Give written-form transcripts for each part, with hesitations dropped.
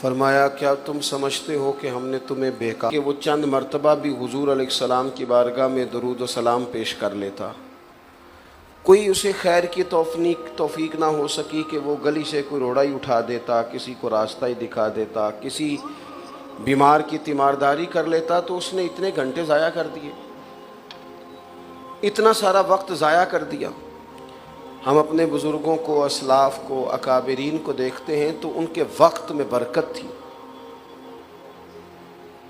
فرمایا کیا تم سمجھتے ہو کہ ہم نے تمہیں بیکار کہ وہ چند مرتبہ بھی حضور علیہ السلام کی بارگاہ میں درود و سلام پیش کر لیتا، کوئی اسے خیر کی توفیق نہ ہو سکی کہ وہ گلی سے کوئی روڑا ہی اٹھا دیتا، کسی کو راستہ ہی دکھا دیتا، کسی بیمار کی تیمارداری کر لیتا، تو اس نے اتنے گھنٹے ضائع کر دیے، اتنا سارا وقت ضائع کر دیا۔ ہم اپنے بزرگوں کو، اسلاف کو، اکابرین کو دیکھتے ہیں تو ان کے وقت میں برکت تھی،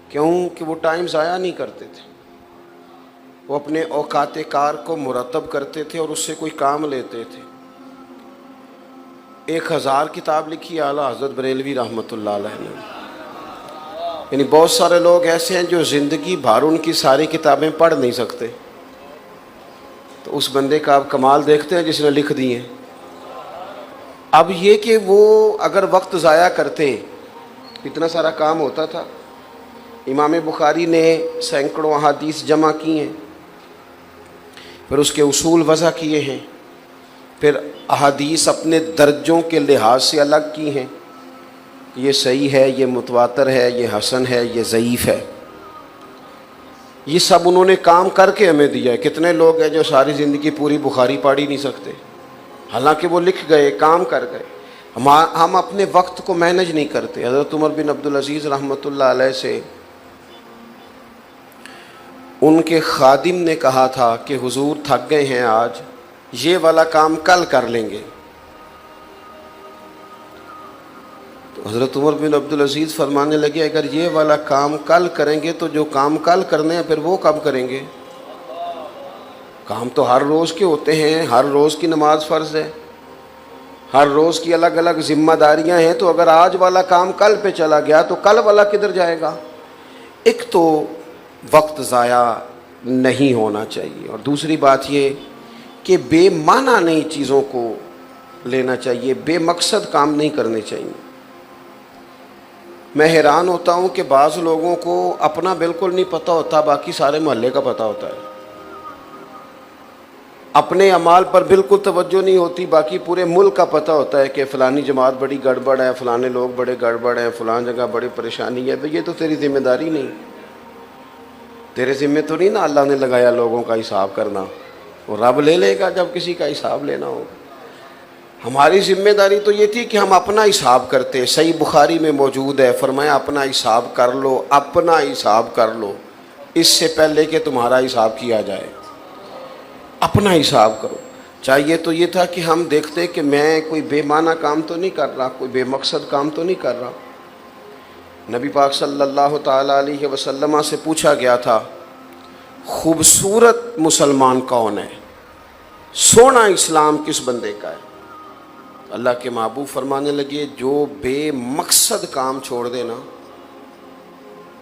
کیوں کہ وہ ٹائم ضائع نہیں کرتے تھے، وہ اپنے اوقات کار کو مرتب کرتے تھے اور اس سے کوئی کام لیتے تھے۔ 1000 کتاب لکھی اعلیٰ حضرت بریلوی رحمۃ اللہ علیہ نے، یعنی بہت سارے لوگ ایسے ہیں جو زندگی بھر ان کی ساری کتابیں پڑھ نہیں سکتے، تو اس بندے کا آپ کمال دیکھتے ہیں جس نے لکھ دی ہیں۔ اب یہ کہ وہ اگر وقت ضائع کرتے، اتنا سارا کام ہوتا تھا۔ امام بخاری نے سینکڑوں احادیث جمع کی ہیں، پھر اس کے اصول وضع کیے ہیں، پھر احادیث اپنے درجوں کے لحاظ سے الگ کی ہیں، یہ صحیح ہے، یہ متواتر ہے، یہ حسن ہے، یہ ضعیف ہے۔ یہ سب انہوں نے کام کر کے ہمیں دیا ہے۔ کتنے لوگ ہیں جو ساری زندگی پوری بخاری پڑھ ہی نہیں سکتے، حالانکہ وہ لکھ گئے، کام کر گئے۔ ہم اپنے وقت کو مینج نہیں کرتے۔ حضرت عمر بن عبدالعزیز رحمۃ اللہ علیہ سے ان کے خادم نے کہا تھا کہ حضور تھک گئے ہیں آج، یہ والا کام کل کر لیں گے۔ تو حضرت عمر بن عبدالعزیز فرمانے لگے اگر یہ والا کام کل کریں گے تو جو کام کل کرنے ہیں پھر وہ کب کریں گے؟ کام تو ہر روز کے ہوتے ہیں، ہر روز کی نماز فرض ہے، ہر روز کی الگ الگ ذمہ داریاں ہیں، تو اگر آج والا کام کل پہ چلا گیا تو کل والا کدھر جائے گا؟ ایک تو وقت ضائع نہیں ہونا چاہیے، اور دوسری بات یہ کہ بے معنی نئی چیزوں کو لینا چاہیے، بے مقصد کام نہیں کرنے چاہیے۔ میں حیران ہوتا ہوں کہ بعض لوگوں کو اپنا بالکل نہیں پتہ ہوتا، باقی سارے محلے کا پتہ ہوتا ہے۔ اپنے اعمال پر بالکل توجہ نہیں ہوتی، باقی پورے ملک کا پتہ ہوتا ہے کہ فلانی جماعت بڑی گڑبڑ ہے، فلانے لوگ بڑے گڑبڑ ہیں، فلان جگہ بڑی پریشانی ہے۔ بھئی یہ تو تیری ذمہ داری نہیں، تیرے ذمہ تو نہیں نا اللہ نے لگایا لوگوں کا حساب کرنا، وہ رب لے لے گا جب کسی کا حساب لینا ہوگا۔ ہماری ذمہ داری تو یہ تھی کہ ہم اپنا حساب کرتے۔ صحیح بخاری میں موجود ہے، فرمایا اپنا حساب کر لو، اپنا حساب کر لو اس سے پہلے کہ تمہارا حساب کیا جائے۔ اپنا حساب کرو۔ چاہیے تو یہ تھا کہ ہم دیکھتے کہ میں کوئی بے معنی کام تو نہیں کر رہا، کوئی بے مقصد کام تو نہیں کر رہا۔ نبی پاک صلی اللہ تعالیٰ علیہ وسلم سے پوچھا گیا تھا خوبصورت مسلمان کون ہے، سونا اسلام کس بندے کا ہے؟ اللہ کے محبوب فرمانے لگے جو بے مقصد کام چھوڑ دے نا،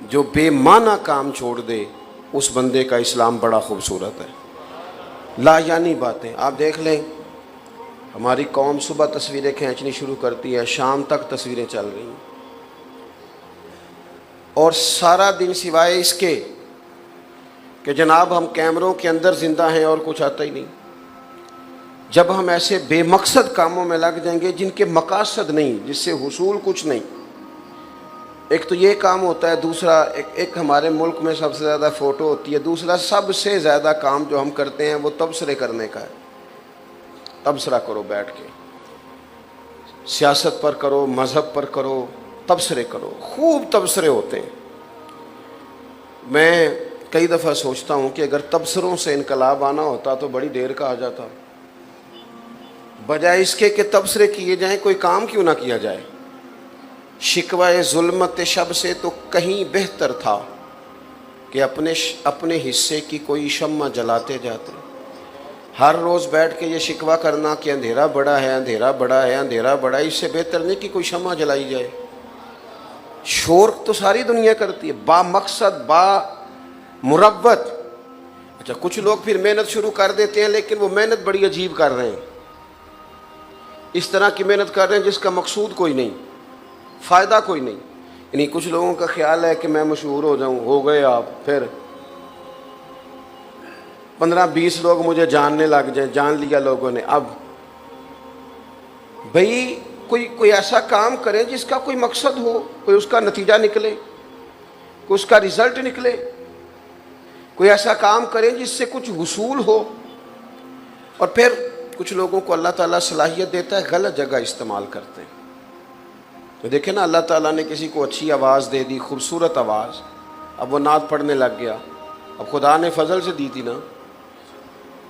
جو بے معنی کام چھوڑ دے، اس بندے کا اسلام بڑا خوبصورت ہے۔ لا یعنی باتیں آپ دیکھ لیں، ہماری قوم صبح تصویریں کھینچنی شروع کرتی ہے، شام تک تصویریں چل رہی ہیں، اور سارا دن سوائے اس کے کہ جناب ہم کیمروں کے اندر زندہ ہیں اور کچھ آتا ہی نہیں۔ جب ہم ایسے بے مقصد کاموں میں لگ جائیں گے جن کے مقاصد نہیں، جس سے حصول کچھ نہیں، ایک تو یہ کام ہوتا ہے، دوسرا ایک ہمارے ملک میں سب سے زیادہ فوٹو ہوتی ہے، دوسرا سب سے زیادہ کام جو ہم کرتے ہیں وہ تبصرے کرنے کا ہے۔ تبصرہ کرو بیٹھ کے، سیاست پر کرو، مذہب پر کرو، تبصرے کرو، خوب تبصرے ہوتے ہیں۔ میں کئی دفعہ سوچتا ہوں کہ اگر تبصروں سے انقلاب آنا ہوتا تو بڑی دیر کا آ جاتا، بجائے اس کے کہ تبصرے کیے جائیں کوئی کام کیوں نہ کیا جائے۔ شکوہ ظلمت شب سے تو کہیں بہتر تھا کہ اپنے حصے کی کوئی شمع جلاتے جاتے۔ ہر روز بیٹھ کے یہ شکوہ کرنا کہ اندھیرا بڑا ہے، اندھیرا بڑا ہے، اندھیرا بڑا ہے، اس سے بہتر نہیں کہ کوئی شمع جلائی جائے۔ شور تو ساری دنیا کرتی ہے، با مقصد، با مروت۔ اچھا کچھ لوگ پھر محنت شروع کر دیتے ہیں، لیکن وہ محنت بڑی عجیب کر رہے ہیں، اس طرح کی محنت کر رہے ہیں جس کا مقصود کوئی نہیں، فائدہ کوئی نہیں۔ یعنی کچھ لوگوں کا خیال ہے کہ میں مشہور ہو جاؤں، ہو گئے آپ، پھر 15-20 لوگ مجھے جاننے لگ جائیں، جان لیا لوگوں نے۔ اب بھئی کوئی ایسا کام کریں جس کا کوئی مقصد ہو، کوئی اس کا نتیجہ نکلے، کوئی اس کا رزلٹ نکلے، کوئی ایسا کام کریں جس سے کچھ حصول ہو۔ اور پھر کچھ لوگوں کو اللہ تعالیٰ صلاحیت دیتا ہے، غلط جگہ استعمال کرتے ہیں۔ تو دیکھیں نا، اللہ تعالیٰ نے کسی کو اچھی آواز دے دی، خوبصورت آواز، اب وہ نعت پڑھنے لگ گیا۔ اب خدا نے فضل سے دی تھی نا،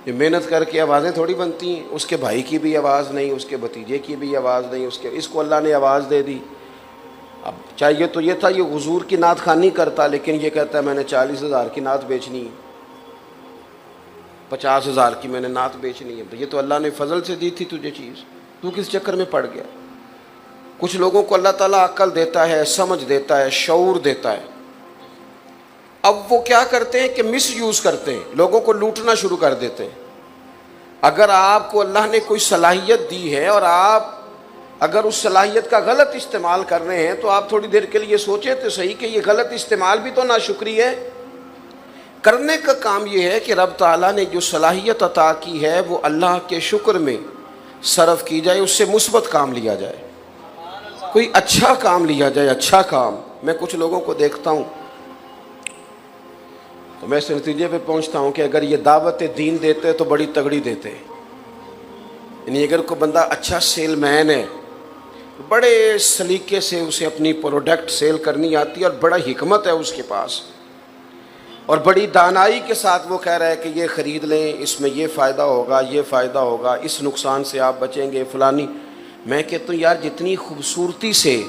یہ محنت کر کے آوازیں تھوڑی بنتی ہیں۔ اس کے بھائی کی بھی آواز نہیں، اس کے بھتیجے کی بھی آواز نہیں، اس کو اللہ نے آواز دے دی۔ اب چاہیے تو یہ تھا یہ حضور کی نعت خوانی کرتا، لیکن یہ کہتا ہے میں نے 40,000 کی نعت بیچنی ہے، 50,000 کی میں نے نعت بیچنی ہے۔ یہ تو اللہ نے فضل سے دی تھی تجھے چیز، تو کس چکر میں پڑ گیا؟ کچھ لوگوں کو اللہ تعالیٰ عقل دیتا ہے، سمجھ دیتا ہے، شعور دیتا ہے، اب وہ کیا کرتے ہیں کہ مس یوز کرتے ہیں، لوگوں کو لوٹنا شروع کر دیتے ہیں۔ اگر آپ کو اللہ نے کوئی صلاحیت دی ہے اور آپ اگر اس صلاحیت کا غلط استعمال کر رہے ہیں، تو آپ تھوڑی دیر کے لیے سوچیں تو صحیح کہ یہ غلط استعمال بھی تو ناشکری ہے۔ کرنے کا کام یہ ہے کہ رب تعالیٰ نے جو صلاحیت عطا کی ہے وہ اللہ کے شکر میں صرف کی جائے، اس سے مثبت کام لیا جائے، کوئی اچھا کام لیا جائے، اچھا کام۔ میں کچھ لوگوں کو دیکھتا ہوں تو میں اس نتیجے پہ پہنچتا ہوں کہ اگر یہ دعوت دین دیتے تو بڑی تگڑی دیتے، یعنی اگر کوئی بندہ اچھا سیل مین ہے، بڑے سلیقے سے اسے اپنی پروڈکٹ سیل کرنی آتی ہے اور بڑا حکمت ہے اس کے پاس، اور بڑی دانائی کے ساتھ وہ کہہ رہا ہے کہ یہ خرید لیں، اس میں یہ فائدہ ہوگا، یہ فائدہ ہوگا، اس نقصان سے آپ بچیں گے، فلانی۔ میں کہتا ہوں یار جتنی خوبصورتی سے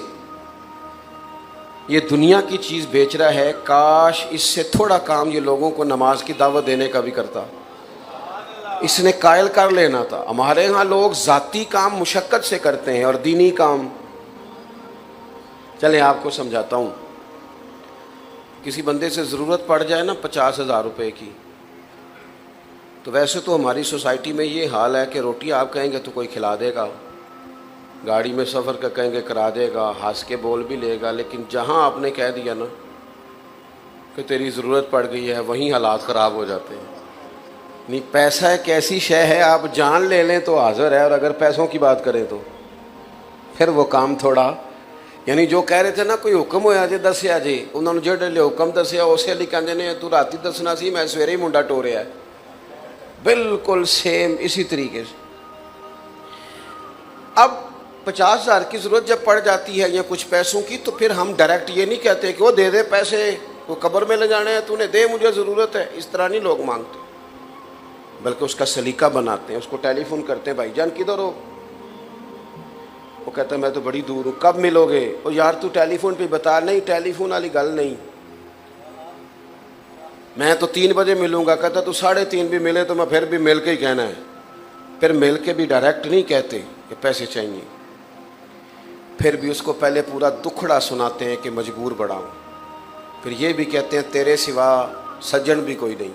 یہ دنیا کی چیز بیچ رہا ہے، کاش اس سے تھوڑا کام یہ لوگوں کو نماز کی دعوت دینے کا بھی کرتا، اس نے قائل کر لینا تھا۔ ہمارے ہاں لوگ ذاتی کام مشقت سے کرتے ہیں اور دینی کام، چلیں آپ کو سمجھاتا ہوں۔ کسی بندے سے ضرورت پڑ جائے نا 50,000 روپے کی، تو ویسے تو ہماری سوسائٹی میں یہ حال ہے کہ روٹی آپ کہیں گے تو کوئی کھلا دے گا، گاڑی میں سفر کا کہیں گے کرا دے گا، ہنس کے بول بھی لے گا، لیکن جہاں آپ نے کہہ دیا نا کہ تیری ضرورت پڑ گئی ہے، وہیں حالات خراب ہو جاتے ہیں۔ نہیں، پیسہ ایک ایسی شے ہے، آپ جان لے لیں تو حاضر ہے، اور اگر پیسوں کی بات کریں تو پھر وہ کام تھوڑا، یعنی جو کہہ رہے تھے نا کوئی حکم ہویا جے دسیا جے، انہوں نے جہے لے حکم دسیا اسے لیے کہتے ہیں تو راتی دسنا سی، میں سویرے ہی منڈا ٹوریا ہے، بالکل سیم اسی طریقے سے۔ اب 50,000 کی ضرورت جب پڑ جاتی ہے یا کچھ پیسوں کی، تو پھر ہم ڈائریکٹ یہ نہیں کہتے کہ وہ دے دے پیسے، وہ قبر میں لے جانے ہیں، تو نے دے، مجھے ضرورت ہے، اس طرح نہیں لوگ مانگتے، بلکہ اس کا سلیقہ بناتے ہیں، اس کو ٹیلی فون کرتے ہیں، بھائی جان کدھر ہو؟ وہ کہتا ہے میں تو بڑی دور ہوں، کب ملو گے؟ اور یار تو ٹیلی فون پہ بتا، نہیں ٹیلی فون والی گل نہیں، میں تو 3 بجے ملوں گا، کہتا تو 3:30 بھی ملے تو میں پھر بھی مل کے ہی کہنا ہے، پھر مل کے بھی ڈائریکٹ نہیں کہتے کہ پیسے چاہیے، پھر بھی اس کو پہلے پورا دکھڑا سناتے ہیں کہ مجبور بڑھاؤں، پھر یہ بھی کہتے ہیں تیرے سوا سجن بھی کوئی نہیں،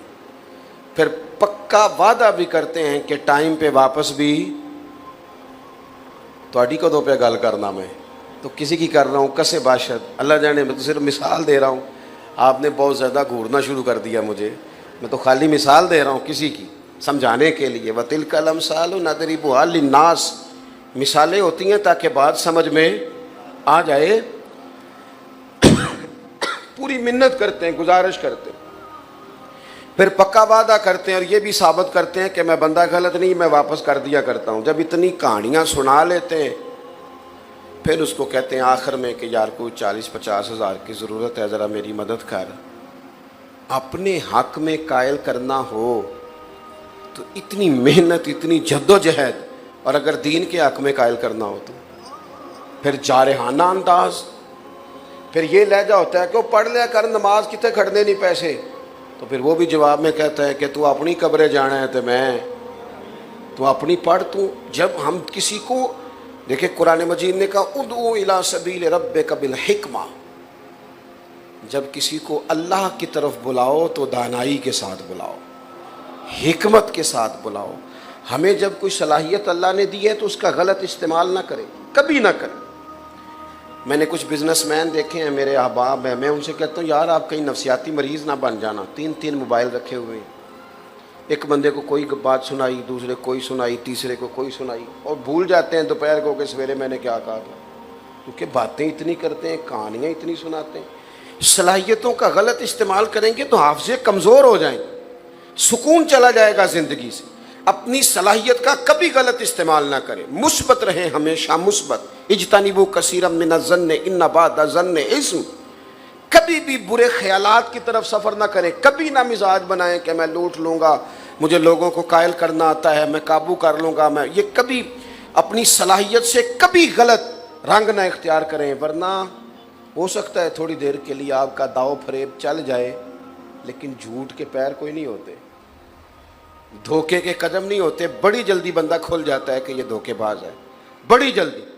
پھر پکا وعدہ بھی کرتے ہیں کہ ٹائم پہ واپس بھی تھوڑی کدوں پہ گل کرنا، میں تو کسی کی کر رہا ہوں کسے باشد، اللہ جانے، میں تو صرف مثال دے رہا ہوں، آپ نے بہت زیادہ گھورنا شروع کر دیا مجھے، میں تو خالی مثال دے رہا ہوں کسی کی سمجھانے کے لیے۔ وَتِلْكَ الْأَمْثَالُ نَضْرِبُهَا لِلنَّاسِ، مثالیں ہوتی ہیں تاکہ بات سمجھ میں آ جائے۔ پوری منت کرتے ہیں، گزارش کرتے ہیں، پھر پکا وعدہ کرتے ہیں، اور یہ بھی ثابت کرتے ہیں کہ میں بندہ غلط نہیں، میں واپس کر دیا کرتا ہوں۔ جب اتنی کہانیاں سنا لیتے ہیں، پھر اس کو کہتے ہیں آخر میں کہ یار کوئی 40-50 ہزار کی ضرورت ہے، ذرا میری مدد کر۔ اپنے حق میں قائل کرنا ہو تو اتنی محنت، اتنی جدوجہد، اور اگر دین کے حق میں قائل کرنا ہو تو پھر جارحانہ انداز، پھر یہ لہجہ ہوتا ہے کہ وہ پڑھ لیا کر نماز، کتنے کھڑنے نہیں پیسے، تو پھر وہ بھی جواب میں کہتا ہے کہ تو اپنی قبریں جانا ہے تو میں تو اپنی پڑھ۔ تو جب ہم کسی کو دیکھیں، قرآن مجید نے کہا ادعو الی سبیل ربک بالحکمہ، جب کسی کو اللہ کی طرف بلاؤ تو دانائی کے ساتھ بلاؤ، حکمت کے ساتھ بلاؤ۔ ہمیں جب کوئی صلاحیت اللہ نے دی ہے تو اس کا غلط استعمال نہ کرے، کبھی نہ کرے۔ میں نے کچھ بزنس مین دیکھے ہیں، میرے احباب ہیں، میں ان سے کہتا ہوں یار آپ کہیں نفسیاتی مریض نہ بن جانا، 3 موبائل رکھے ہوئے ہیں، ایک بندے کو کوئی بات سنائی، دوسرے کو کوئی سنائی، تیسرے کو کوئی سنائی، اور بھول جاتے ہیں دوپہر کو کہ سویرے میں نے کیا کہا تھا، کیونکہ باتیں اتنی کرتے ہیں، کہانیاں اتنی سناتے ہیں۔ صلاحیتوں کا غلط استعمال کریں گے تو حافظے کمزور ہو جائیں، سکون چلا جائے گا زندگی سے۔ اپنی صلاحیت کا کبھی غلط استعمال نہ کریں، مثبت رہیں، ہمیشہ مثبت۔ اجتنبوا کثیرا من الظن ان بعض الظن اثم۔ کبھی بھی برے خیالات کی طرف سفر نہ کریں، کبھی نہ مزاج بنائیں کہ میں لوٹ لوں گا، مجھے لوگوں کو قائل کرنا آتا ہے، میں قابو کر لوں گا، یہ کبھی اپنی صلاحیت سے کبھی غلط رنگ نہ اختیار کریں، ورنہ ہو سکتا ہے تھوڑی دیر کے لیے آپ کا داؤ فریب چل جائے، لیکن جھوٹ کے پیر کوئی نہیں ہوتے، دھوکے کے قدم نہیں ہوتے، بڑی جلدی بندہ کھل جاتا ہے کہ یہ دھوکے باز ہے، بڑی جلدی۔